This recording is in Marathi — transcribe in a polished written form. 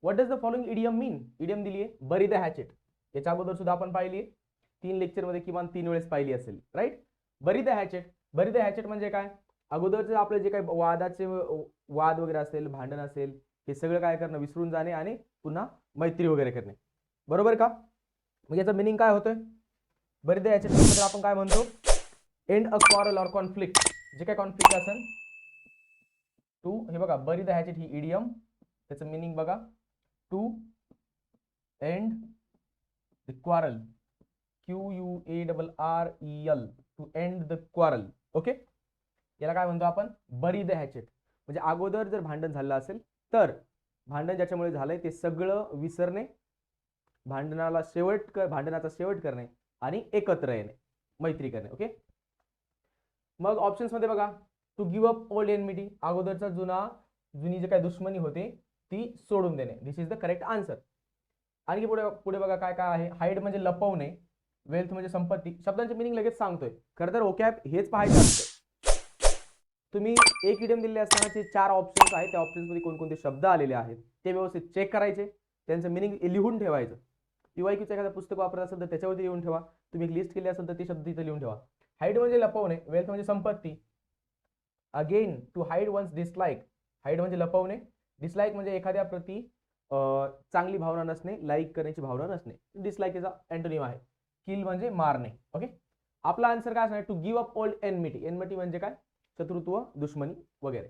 What does the following idiom mean? Idiom दिली आहे बरी द हॅचेट, याच्या अगोदर सुद्धा आपण पाहिली आहे, 3 लेक्चरमध्ये किमान 3 वेळेस पाहिली असेल, right. Bury the hatchet, bury the hatchet म्हणजे काय? अगोदरचे आपले जे काही वाद वगैरे असेल, भांडण असेल, हे सगळं काय करणं, विसरून जाणे आणि पुन्हा मैत्री वगैरे करणे, बरोबर का? मग याचा मिनिंग काय होतोय? बरी द हॅचेट म्हणजे आपण काय म्हणतो? End a quarrel or conflict, जे काय कॉन्फ्लिक्ट असेल टू, हे बघा बरी द हॅचेट ही इडियम, त्याचं मिनिंग बघा, to end the quarrel, QUARREL, to end the quarrel. Okay, याला काय म्हणतो आपण? बरी द हॅचेट. म्हणजे अगोदर जर भांडण झालं असेल तर भांडण ज्याच्यामुळे झालंय ते सगळं विसरणे, भांडणाचा शेवट करणे आणि एकत्र येणे, मैत्री करणे. ओके, मग ऑप्शन्स मध्ये बघा, to give up old enmity, अगोदरचा जुनी जे काही दुश्मनी होते ती सोडून देणे. This is the correct answer. आणखी पुढे बघा काय काय आहे. हाईड म्हणजे लपवणे, वेल्थ म्हणजे संपत्ती. शब्दांचे मिनिंग लगेच सांगतोय, खरं तर ओकॅब हेच पाहायचं असतं. तुम्ही एक इडियम दिले असताना जे 4 ऑप्शन्स आहेत त्या ऑप्शन्स मध्ये कोणकोणते शब्द आलेले आहेत ते व्यवस्थित चेक करायचे, त्यांचं मिनिंग लिहून ठेवायचं. पीवायक्यूचं एखादं पुस्तक वापरत असेल तर त्याच्यावरती लिहून ठेवा. तुम्ही एक लिस्ट केली असेल तर ते शब्द तिथे लिहून ठेवा. हाईड म्हणजे लपवणे, वेल्थ म्हणजे संपत्ती. Again to hide one's dislike, hide म्हणजे लपवणे, डिसलाईक म्हणजे एखाद्या प्रती चांगली भावना नसणे, लाईक करण्याची भावना नसणे, डिसलाईक याचा अँटोनिम आहे. किल म्हणजे मारणे. ओके, आपला आन्सर काय असणार? To give up old enmity. Enmity म्हणजे काय? शत्रुत्व, दुश्मनी वगैरे.